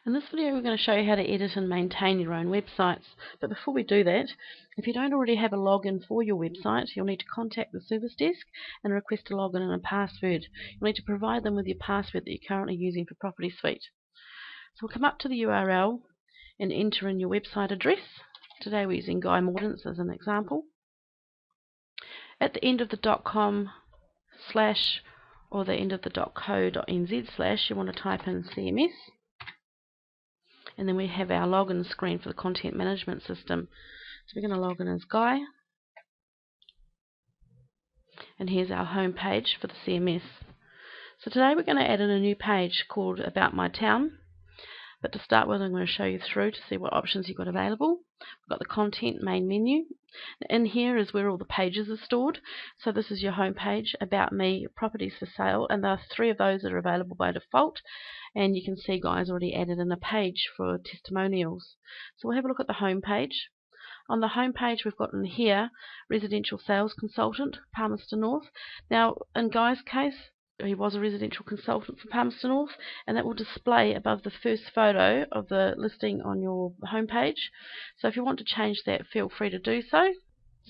In this video we're going to show you how to edit and maintain your own websites. But before we do that, if you don't already have a login for your website, you'll need to contact the service desk and request a login and a password. You'll need to provide them with your password that you're currently using for Property Suite. So we'll come up to the URL and enter in your website address. Today we're using Guy Mordaunt's as an example. At the end of the .com/ or the end of the .co.nz/ you want to type in CMS. And then we have our login screen for the content management system. So we're going to log in as Guy. And here's our home page for the CMS. So today we're going to add in a new page called About My Town. But to start with, I'm going to show you through to see what options you've got available. We've got the content main menu. In here is where all the pages are stored. So this is your home page, About Me, Properties for Sale, and there are 3 of those that are available by default. And you can see Guy's already added in a page for testimonials. So we'll have a look at the home page. On the home page we've got in here Residential Sales Consultant, Palmerston North. Now in Guy's case, he was a residential consultant for Palmerston North, and that will display above the first photo of the listing on your home page. So if you want to change that, feel free to do so.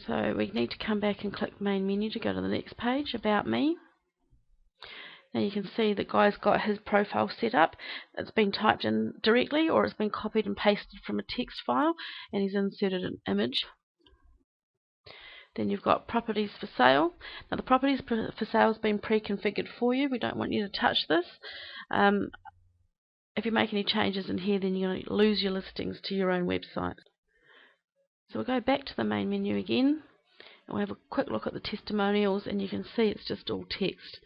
So we need to come back and click main menu to go to the next page, About Me. Now you can see that Guy's got his profile set up. It's been typed in directly, or it's been copied and pasted from a text file, and he's inserted an image. Then you've got Properties for Sale. Now the Properties for Sale has been pre-configured for you. We don't want you to touch this. If you make any changes in here, then you're going to lose your listings to your own website. So we'll go back to the main menu again, and we'll have a quick look at the testimonials, and you can see it's just all text.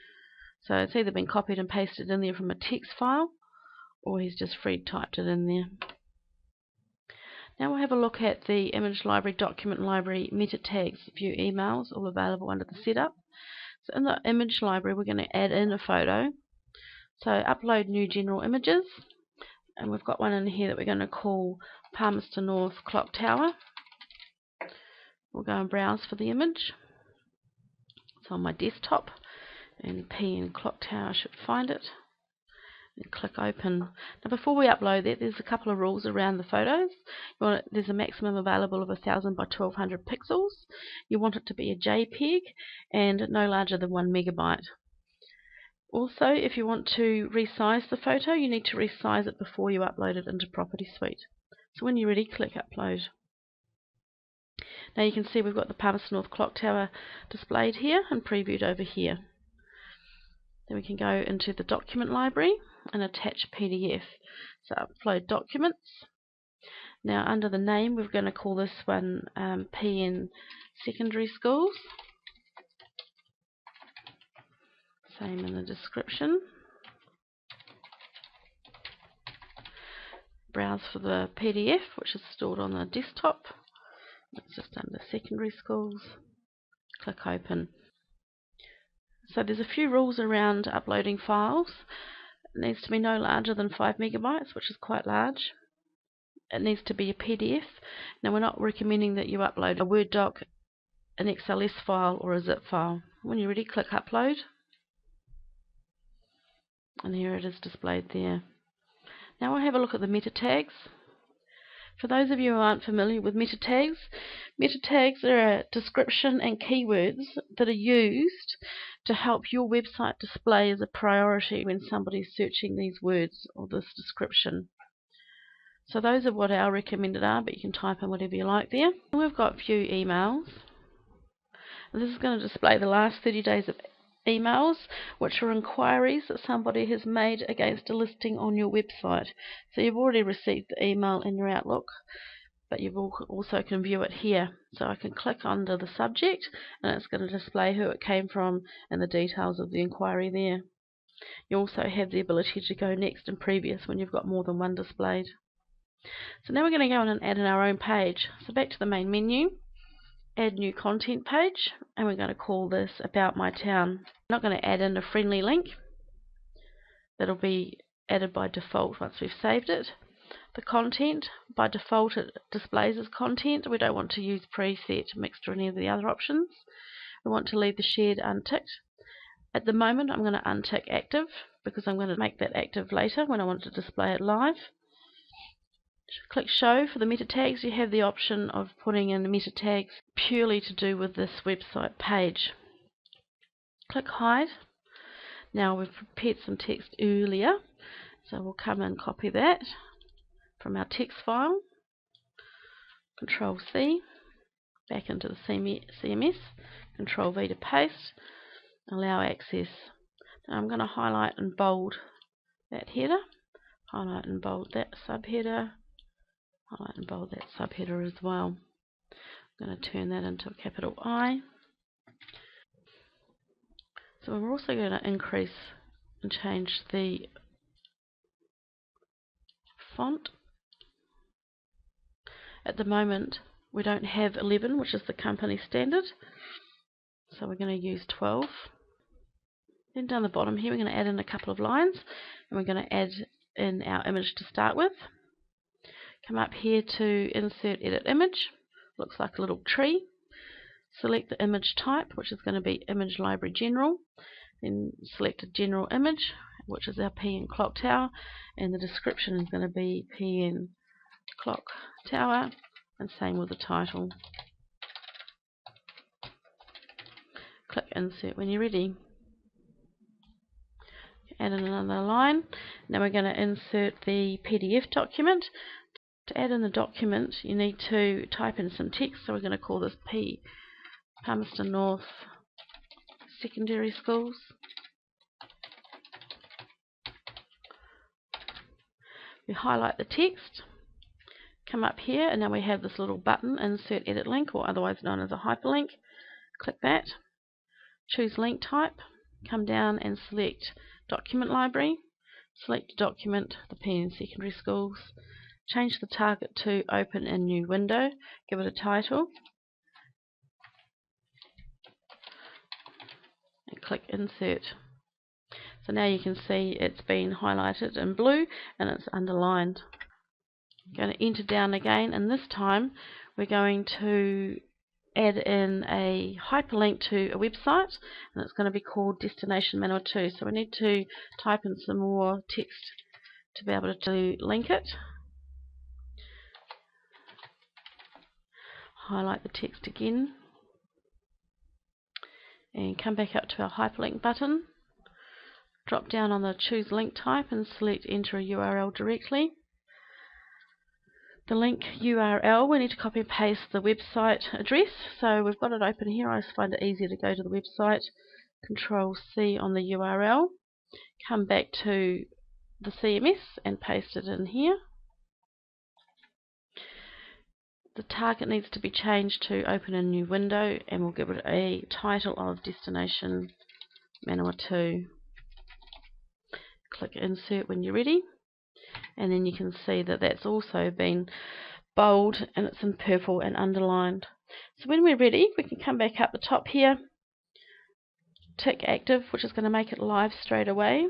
So it's either been copied and pasted in there from a text file, or he's just free typed it in there. Now we'll have a look at the image library, document library, meta tags, view emails, all available under the setup. So in the image library we're going to add in a photo. So upload new general images, and we've got one in here that we're going to call Palmerston North Clock Tower. We'll go and browse for the image. It's on my desktop, and PN Clock Tower should find it. And click open. Now before we upload that, there's a couple of rules around the photos. There's a maximum available of 1000 by 1200 pixels. You want it to be a JPEG and no larger than 1 megabyte. Also, if you want to resize the photo, you need to resize it before you upload it into Property Suite. So when you're ready, click upload. Now you can see we've got the Palmerston North Clock Tower displayed here and previewed over here. Then we can go into the document library and attach PDF. So upload documents. Now under the name we're going to call this one PN Secondary Schools. Same in the description. Browse for the PDF, which is stored on the desktop. It's just under Secondary Schools. Click open. So there's a few rules around uploading files. It needs to be no larger than 5 megabytes, which is quite large. It needs to be a PDF. Now we're not recommending that you upload a Word doc, an XLS file, or a zip file. When you're ready, click upload. And here it is displayed there. Now we'll have a look at the meta tags. For those of you who aren't familiar with meta tags are a description and keywords that are used to help your website display as a priority when somebody's searching these words or this description. So those are what our recommended are, but you can type in whatever you like there. We've got view emails. And this is going to display the last 30 days of emails, which are inquiries that somebody has made against a listing on your website. So you've already received the email in your Outlook, but you also can view it here. So I can click under the subject, and it's going to display who it came from and the details of the inquiry there. You also have the ability to go next and previous when you've got more than one displayed. So now we're going to go in and add in our own page. So back to the main menu. Add new content page, and we're going to call this About My Town. I'm not going to add in a friendly link. That'll be added by default once we've saved it. The content, by default it displays as content. We don't want to use preset, mixed, or any of the other options. We want to leave the shared unticked. At the moment I'm going to untick active, because I'm going to make that active later when I want to display it live. Click Show. For the meta tags, you have the option of putting in meta tags purely to do with this website page. Click Hide. Now we've prepared some text earlier, so we'll come and copy that from our text file. Control C, back into the CMS, Control V to paste, allow access. Now I'm going to highlight and bold that header, highlight and bold that subheader, highlight and bold that subheader as well. I'm going to turn that into a capital I. So we're also going to increase and change the font. At the moment we don't have 11, which is the company standard, so we're going to use 12. Then down the bottom here we're going to add in a couple of lines, and we're going to add in our image to start with. Come up here to Insert Edit Image, looks like a little tree. Select the image type, which is going to be Image Library General. Then select a general image, which is our PN Clock Tower, and the description is going to be PN Clock Tower, and same with the title. Click Insert when you're ready. Add in another line. Now we're going to insert the PDF document. To add in the document, you need to type in some text, so we're going to call this Palmerston North Secondary Schools. We highlight the text, come up here, and now we have this little button, Insert Edit Link, or otherwise known as a hyperlink. Click that, choose link type, come down and select Document Library, select document, the PN Secondary Schools, change the target to Open in New Window, give it a title, and click Insert. So now you can see it's been highlighted in blue and it's underlined. I'm going to enter down again, and this time we're going to add in a hyperlink to a website, and it's going to be called Destination Manawatu. So we need to type in some more text to be able to link it. Highlight the text again and come back up to our hyperlink button. Drop down on the choose link type and select enter a URL directly. The link URL, we need to copy and paste the website address, so we've got it open here. I just find it easier to go to the website, Control C on the URL, come back to the CMS and paste it in here. The target needs to be changed to Open a New Window, and we'll give it a title of Destination Manawatu. Click Insert when you're ready, and then you can see that that's also been bold and it's in purple and underlined. So when we're ready, we can come back up the top here, tick Active, which is going to make it live straight away.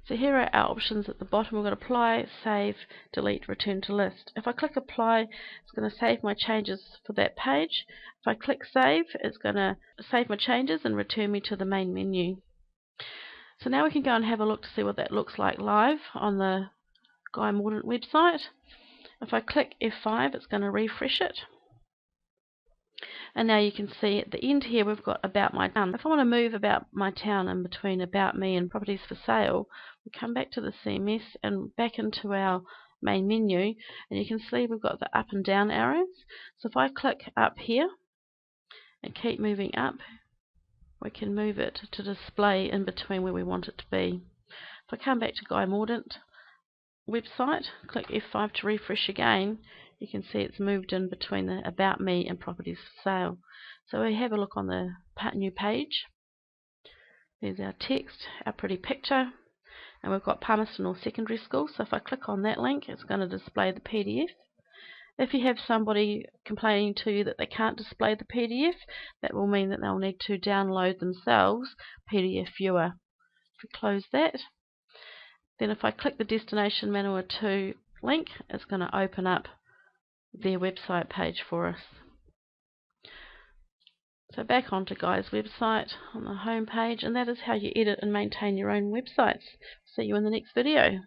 So here are our options at the bottom. We've got Apply, Save, Delete, Return to List. If I click Apply, it's going to save my changes for that page. If I click Save, it's going to save my changes and return me to the main menu. So now we can go and have a look to see what that looks like live on the Guy Mordaunt website. If I click F5, it's going to refresh it. And now you can see at the end here we've got About My Town. If I want to move About My Town in between About Me and Properties for Sale, we come back to the CMS and back into our main menu, and you can see we've got the up and down arrows. So if I click up here and keep moving up, we can move it to display in between where we want it to be. If I come back to Guy Mordaunt website, click F5 to refresh again, you can see it's moved in between the About Me and Properties for Sale. So we have a look on the new page. There's our text, our pretty picture, and we've got Palmerston North Secondary School. So if I click on that link, it's going to display the PDF. If you have somebody complaining to you that they can't display the PDF, that will mean that they'll need to download themselves PDF Viewer. If we close that, then if I click the Destination Manawatu link, it's going to open up their website page for us. So back onto Guy's website on the home page, and that is how you edit and maintain your own websites. See you in the next video.